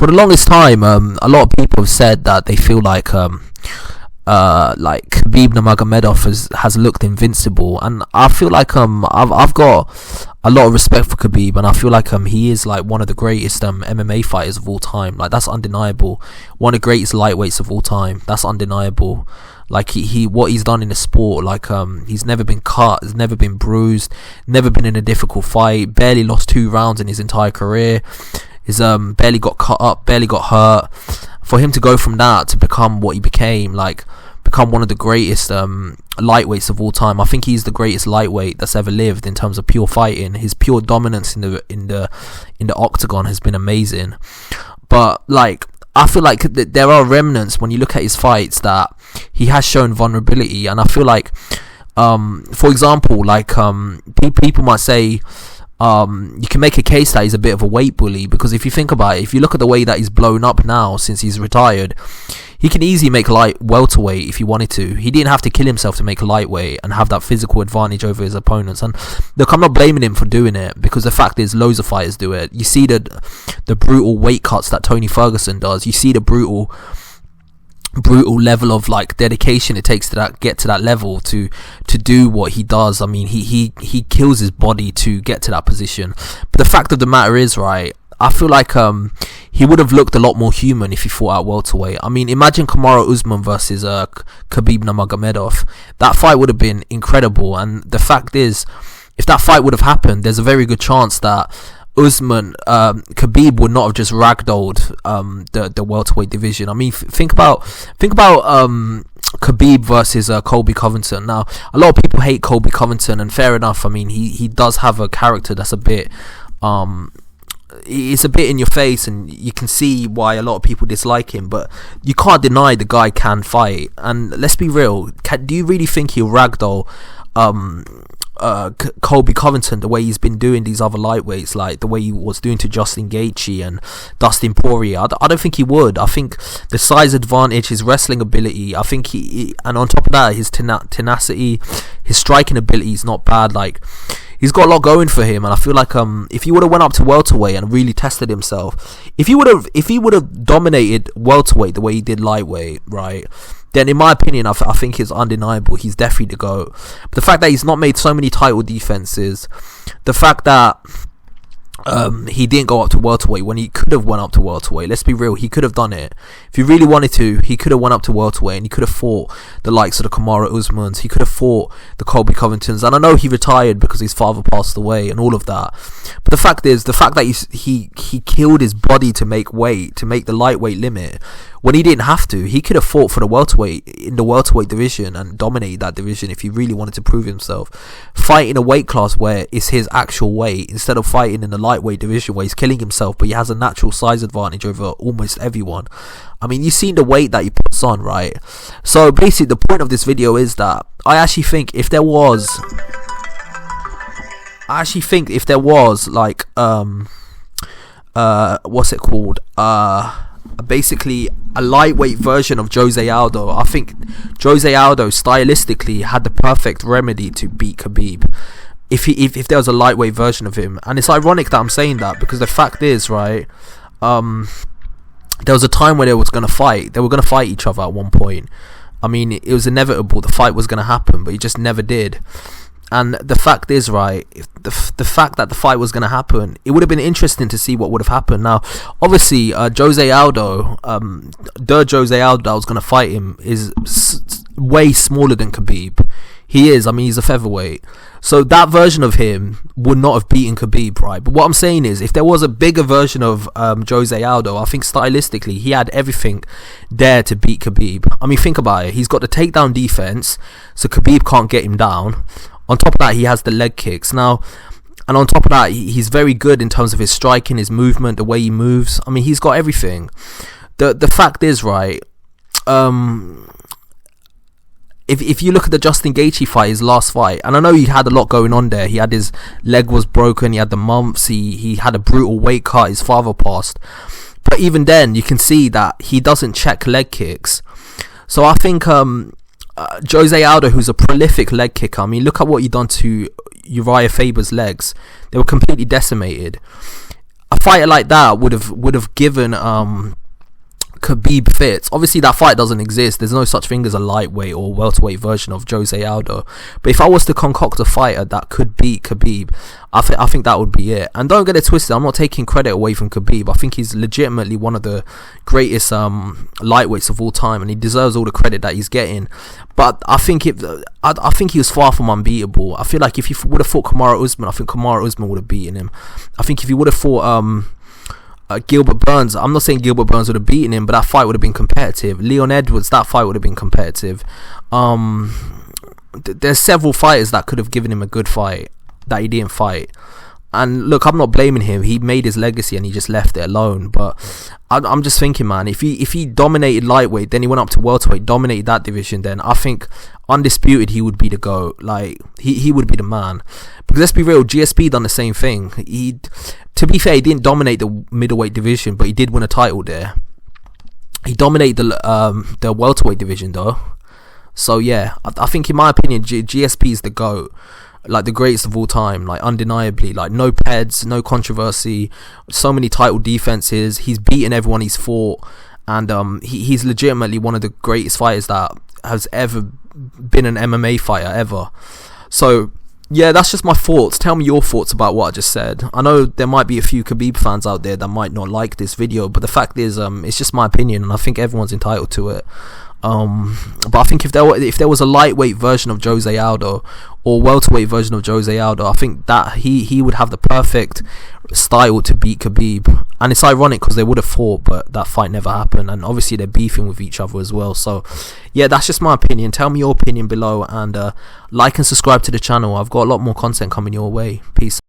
for the longest time, a lot of people have said that they feel like Khabib Nurmagomedov has looked invincible, and I feel like I've got a lot of respect for Khabib, and I feel like he is like one of the greatest MMA fighters of all time. Like, that's undeniable. One of the greatest lightweights of all time. That's undeniable. Like, he what he's done in the sport, like he's never been cut, he's never been bruised, never been in a difficult fight, barely lost 2 rounds in his entire career. He's barely got cut up, barely got hurt. For him to go from that to become what he became, like become one of the greatest lightweights of all time. I think he's the greatest lightweight that's ever lived in terms of pure fighting. His pure dominance in the octagon has been amazing. But like, I feel like there are remnants when you look at his fights that he has shown vulnerability, and I feel like, for example, like people might say, you can make a case that he's a bit of a weight bully, because if you think about it, if you look at the way that he's blown up now since he's retired, he can easily make welterweight if he wanted to. He didn't have to kill himself to make lightweight and have that physical advantage over his opponents. And look, I'm not blaming him for doing it, because the fact is loads of fighters do it. You see the brutal weight cuts that Tony Ferguson does. You see the brutal level of like dedication it takes to get to that level to do what he does. I mean, he kills his body to get to that position. But the fact of the matter is, right, I feel like he would have looked a lot more human if he fought at welterweight. I mean, imagine Kamaru Usman versus Khabib Nurmagomedov. That fight would have been incredible. And the fact is, if that fight would have happened, there's a very good chance that Khabib would not have just ragdolled the welterweight division. I mean, think about Khabib versus Colby Covington. Now, a lot of people hate Colby Covington, and fair enough. I mean, he does have a character that's a bit it's a bit in your face, and you can see why a lot of people dislike him, but you can't deny the guy can fight. And let's be real, do you really think he'll ragdoll Colby Covington the way he's been doing these other lightweights, like the way he was doing to Justin Gaethje and Dustin Poirier? I don't think he would. I think the size advantage, his wrestling ability, I think and on top of that, his tenacity, his striking ability is not bad. Like, he's got a lot going for him, and I feel like if he would have went up to welterweight and really tested himself, if he would have dominated welterweight the way he did lightweight, right, then in my opinion, I think it's undeniable. He's definitely the GOAT. But the fact that he's not made so many title defenses, the fact that he didn't go up to welterweight when he could have went up to welterweight. Let's be real, he could have done it. If he really wanted to, he could have went up to welterweight, and he could have fought the likes of the Kamaru Usmans. He could have fought the Colby Covingtons. And I know he retired because his father passed away and all of that. But the fact is, the fact that he killed his body to make weight, to make the lightweight limit, when he didn't have to. He could have fought for the welterweight in the welterweight division and dominated that division if he really wanted to prove himself. Fight in a weight class where it's his actual weight, instead of fighting in the lightweight division where he's killing himself, but he has a natural size advantage over almost everyone. I mean, you've seen the weight that he puts on, right? So basically, the point of this video is that I actually think if there was like what's it called, basically a lightweight version of Jose Aldo, I think Jose Aldo stylistically had the perfect remedy to beat Khabib if there was a lightweight version of him. And it's ironic that I'm saying that, because the fact is, right, there was a time where they were going to fight each other at one point. I mean, it was inevitable, the fight was going to happen, but it just never did. And the fact is, right, if the fact that the fight was going to happen, it would have been interesting to see what would have happened. Now, obviously, Jose Aldo, the Jose Aldo that was going to fight him is way smaller than Khabib. He is, I mean, he's a featherweight. So that version of him would not have beaten Khabib, right? But what I'm saying is, if there was a bigger version of Jose Aldo, I think stylistically, he had everything there to beat Khabib. I mean, think about it. He's got the takedown defense, so Khabib can't get him down. On top of that, he has the leg kicks. Now, and on top of that, he's very good in terms of his striking, his movement, the way he moves. I mean, he's got everything. The fact is, right, if you look at the Justin Gaethje fight, his last fight, and I know he had a lot going on there. He had his leg was broken, he had the mumps, he had a brutal weight cut, his father passed. But even then, you can see that he doesn't check leg kicks. So I think Jose Aldo, who's a prolific leg kicker, I mean, look at what he done to Uriah Faber's legs. They were completely decimated. I fighter like that would have given Khabib fits. Obviously that fight doesn't exist. There's no such thing as a lightweight or welterweight version of Jose Aldo. But if I was to concoct a fighter that could beat Khabib, I think that would be it. And don't get it twisted, I'm not taking credit away from Khabib. I think he's legitimately one of the greatest lightweights of all time, and he deserves all the credit that he's getting. But I think I think he was far from unbeatable. I feel like if he would have fought Kamaru Usman, I think Kamaru Usman would have beaten him. I think if he would have fought Gilbert Burns, I'm not saying Gilbert Burns would have beaten him, but that fight would have been competitive. Leon Edwards, that fight would have been competitive. There's several fighters that could have given him a good fight that he didn't fight. And look, I'm not blaming him. He made his legacy and he just left it alone. But I'm just thinking, man, if he dominated lightweight, then he went up to welterweight, dominated that division, then I think undisputed he would be the GOAT. Like he would be the man. Because let's be real, GSP done the same thing. To be fair, he didn't dominate the middleweight division, but he did win a title there. He dominated the welterweight division though. So yeah, I think in my opinion, GSP is the GOAT. Like the greatest of all time, like undeniably, like no peds, no controversy, so many title defenses. He's beaten everyone he's fought, and he's legitimately one of the greatest fighters that has ever been an MMA fighter ever. So yeah, that's just my thoughts. Tell me your thoughts about what I just said. I know there might be a few Khabib fans out there that might not like this video, but the fact is, it's just my opinion, and I think everyone's entitled to it. But I think if there was a lightweight version of Jose Aldo or welterweight version of Jose Aldo, I think that he would have the perfect style to beat Khabib. And it's ironic because they would have fought, but that fight never happened, and obviously they're beefing with each other as well. So yeah, that's just my opinion. Tell me your opinion below, and like and subscribe to the channel. I've got a lot more content coming your way. Peace.